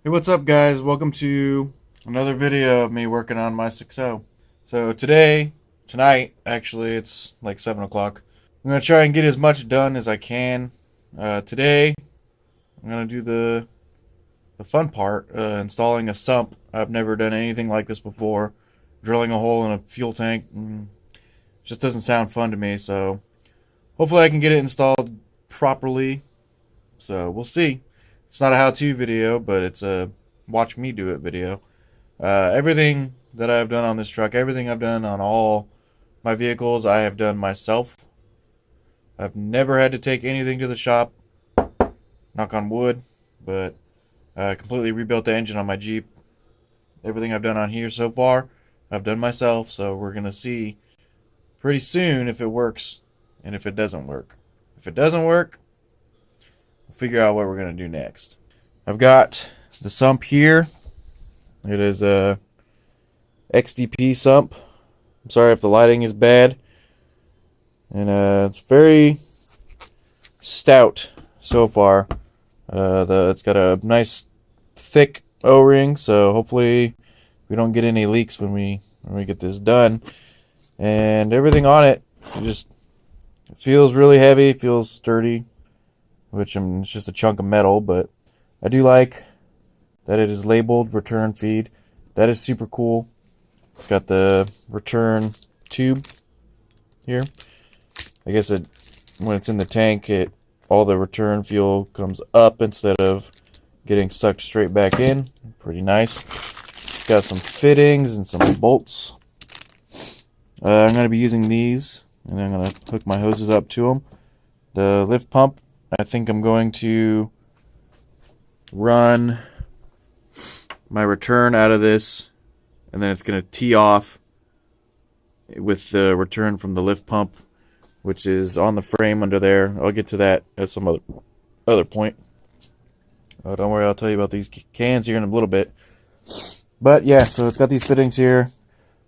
Hey, what's up guys? Welcome to another video of me working on my 6.0. So tonight, actually, it's like 7 o'clock. I'm going to try and get as much done as I can. Today, I'm going to do the fun part, installing a sump. I've never done anything like this before. Drilling a hole in a fuel tank just doesn't sound fun to me, so hopefully I can get it installed properly. So we'll see. It's not a how-to video, but it's a watch me do it video. Everything that I've done on this truck, everything I've done on all my vehicles, I have done myself. I've never had to take anything to the shop, knock on wood, but I completely rebuilt the engine on my Jeep. Everything I've done on here so far, I've done myself, so we're going to see pretty soon if it works and if it doesn't work. If it doesn't work, figure out what we're going to do next. I've got the sump here. It is a XDP sump. I'm sorry if the lighting is bad. And it's very stout so far. It's got a nice thick O-ring, so hopefully we don't get any leaks when we get this done. And everything on it feels really heavy, feels sturdy. It's just a chunk of metal, but I do like that it is labeled return feed. That is super cool. It's got the return tube here. I guess when it's in the tank, all the return fuel comes up instead of getting sucked straight back in. Pretty nice. It's got some fittings and some bolts. I'm going to be using these, and I'm going to hook my hoses up to them. The lift pump, I think I'm going to run my return out of this, and then it's going to tee off with the return from the lift pump, which is on the frame under there. I'll get to that at some other point. Oh, don't worry, I'll tell you about these cans here in a little bit. But yeah, so it's got these fittings here.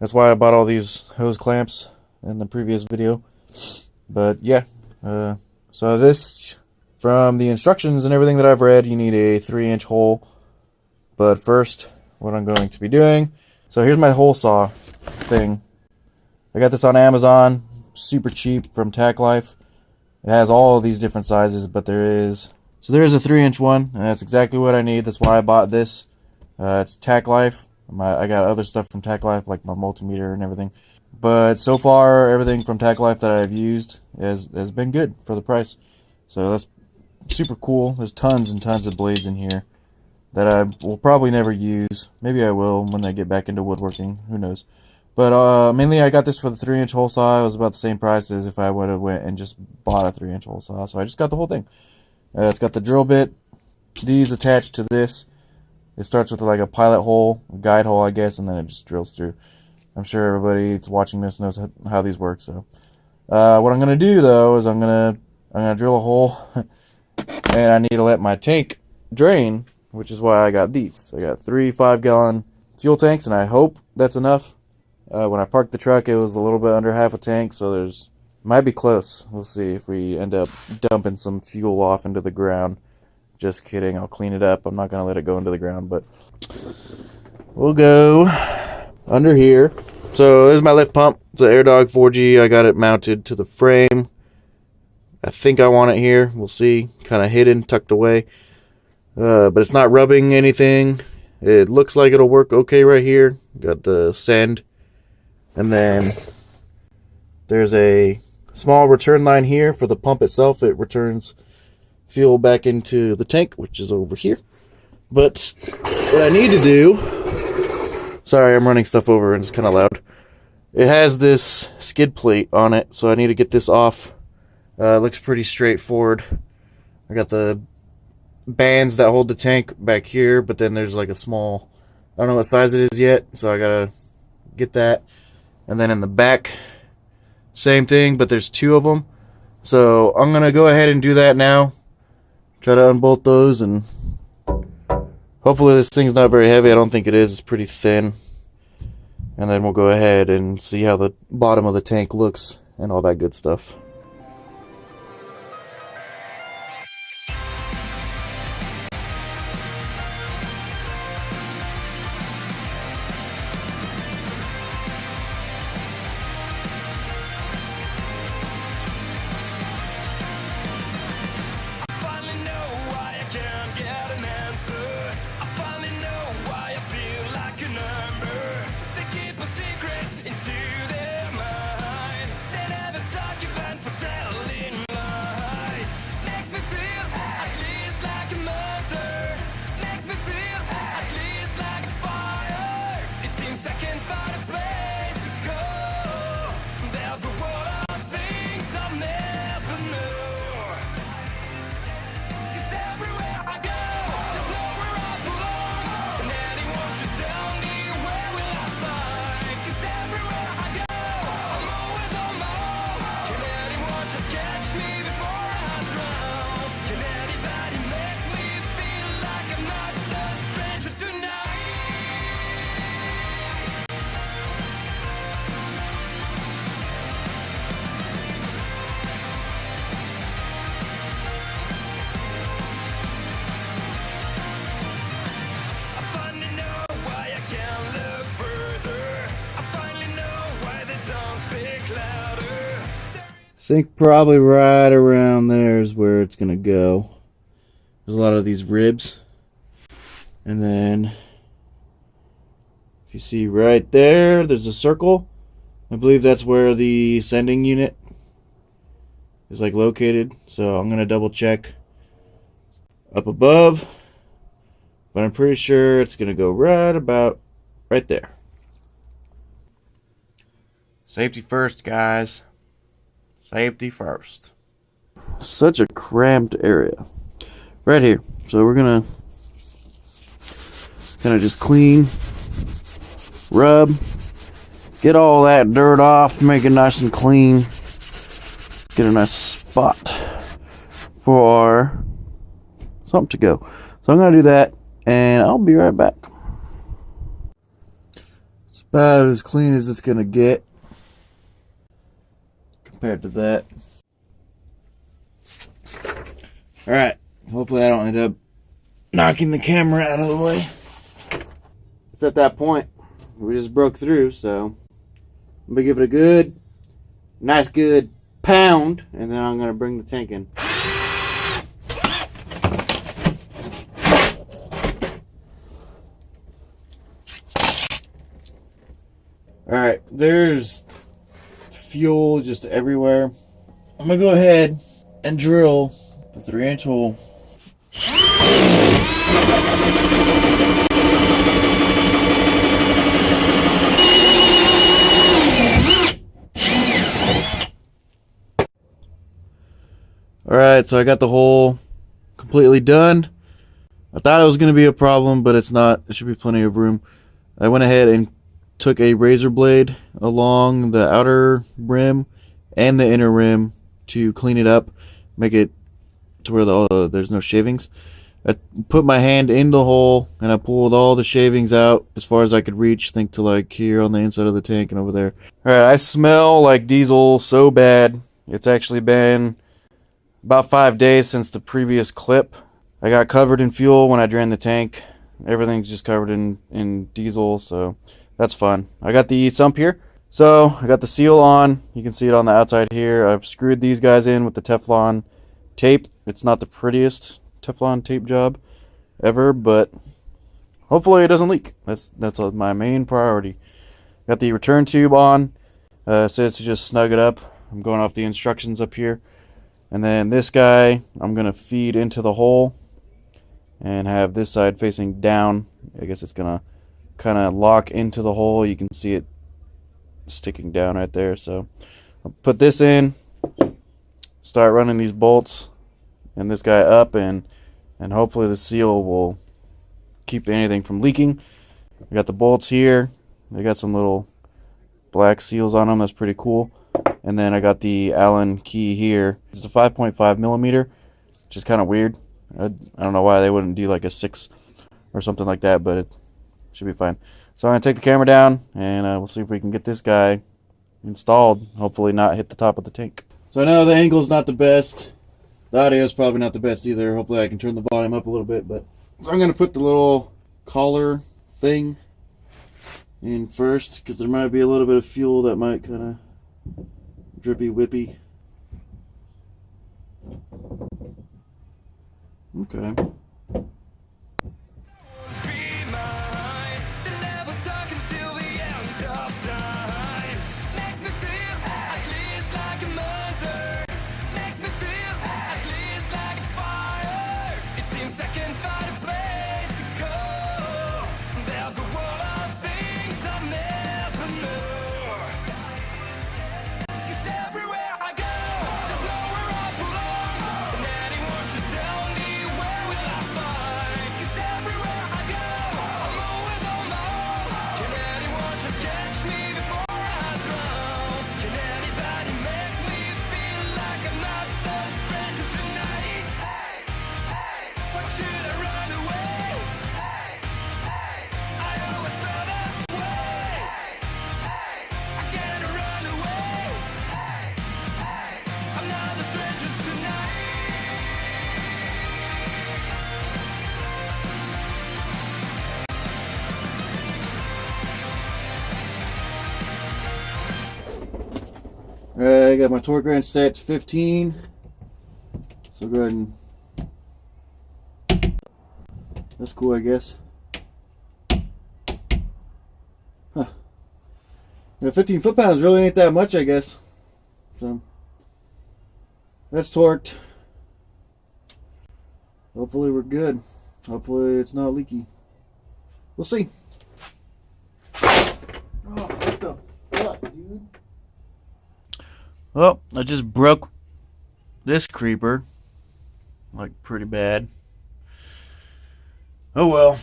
That's why I bought all these hose clamps in the previous video. But yeah, so this, from the instructions and everything that I've read, you need a 3-inch hole. But first, what I'm going to be doing, so here's my hole saw thing. I got this on Amazon, super cheap, from Tack Life. It has all of these different sizes, but there's a 3-inch one, and that's exactly what I need. That's why I bought this. It's Tack Life. I got other stuff from Tack Life, like my multimeter and everything. But so far, everything from Tack Life that I've used has been good for the price. So that's super cool. There's tons and tons of blades in here that I will probably never use. Maybe I will when I get back into woodworking. Who knows? But mainly I got this for the 3-inch hole saw. It was about the same price as if I would have went and just bought a 3-inch hole saw. So I just got the whole thing. It's got the drill bit. These attached to this. It starts with like a pilot hole, a guide hole, I guess, and then it just drills through. I'm sure everybody that's watching this knows how these work. So what I'm gonna do though is I'm gonna drill a hole, and I need to let my tank drain, which is why I got these. I got 3 5-gallon fuel tanks, and I hope that's enough. When I parked the truck, it was a little bit under half a tank, so might be close. We'll see if we end up dumping some fuel off into the ground. Just kidding, I'll clean it up. I'm not going to let it go into the ground, but we'll go under here. So there's my lift pump. It's an AirDog 4G. I got it mounted to the frame. I think I want it here. We'll see. Kind of hidden, tucked away. But it's not rubbing anything. It looks like it'll work okay right here. Got the send. And then there's a small return line here for the pump itself. It returns fuel back into the tank, which is over here. But what I need to do, sorry, I'm running stuff over and it's kind of loud. It has this skid plate on it, so I need to get this off. It looks pretty straightforward. I got the bands that hold the tank back here, but then there's like a small, I don't know what size it is yet, so I gotta get that. And then in the back, same thing, but there's 2 of them. So I'm gonna go ahead and do that now. Try to unbolt those, and hopefully this thing's not very heavy. I don't think it is. It's pretty thin. And then we'll go ahead and see how the bottom of the tank looks and all that good stuff. think probably right around there is where it's going to go. There's a lot of these ribs. And then, if you see right there, there's a circle. I believe that's where the sending unit is like located. So I'm going to double check up above. But I'm pretty sure it's going to go right about right there. Safety first, guys. Safety first. Such a cramped area. Right here. So we're going to kind of just clean, rub, get all that dirt off, make it nice and clean. Get a nice spot for our Sump to go. So I'm going to do that, and I'll be right back. It's about as clean as it's going to get compared to that. Alright, hopefully I don't end up knocking the camera out of the way. It's at that point. We just broke through, so I'm going to give it a good, nice good pound, and then I'm going to bring the tank in. Alright, there's fuel just everywhere. I'm going to go ahead and drill the 3-inch hole. Alright, so I got the hole completely done. I thought it was going to be a problem, but it's not. There should be plenty of room. I went ahead and took a razor blade along the outer rim and the inner rim to clean it up, make it to where there's no shavings. I put my hand in the hole and I pulled all the shavings out as far as I could reach. Think to like here on the inside of the tank and over there. Alright, I smell like diesel so bad. It's actually been about 5 days since the previous clip. I got covered in fuel when I drained the tank. Everything's just covered in diesel, so that's fun. I got the sump here. So I got the seal on. You can see it on the outside here. I've screwed these guys in with the Teflon tape. It's not the prettiest Teflon tape job ever, but hopefully it doesn't leak. That's my main priority. Got the return tube on. Says to just snug it up. I'm going off the instructions up here. And then this guy, I'm going to feed into the hole and have this side facing down. I guess it's going to kind of lock into the hole. You can see it sticking down right there. So I'll put this in, start running these bolts and this guy up, and hopefully the seal will keep anything from leaking. I got the bolts here. They got some little black seals on them. That's pretty cool. And then I got the Allen key here. It's a 5.5 millimeter, which is kind of weird. I don't know why they wouldn't do like a 6 or something like that, but it should be fine. So I'm going to take the camera down, and we'll see if we can get this guy installed. Hopefully not hit the top of the tank. So I know the angle's not the best. The audio's probably not the best either. Hopefully I can turn the volume up a little bit. But so I'm going to put the little collar thing in first, because there might be a little bit of fuel that might kind of drippy whippy. Okay. Alright, I got my torque wrench set to 15. So go ahead and... That's cool, I guess. Huh. Yeah, 15 foot-pounds really ain't that much, I guess. So, that's torqued. Hopefully we're good. Hopefully it's not leaky. We'll see. Oh, what the fuck, dude? Well, I just broke this creeper. Like, pretty bad. Oh well.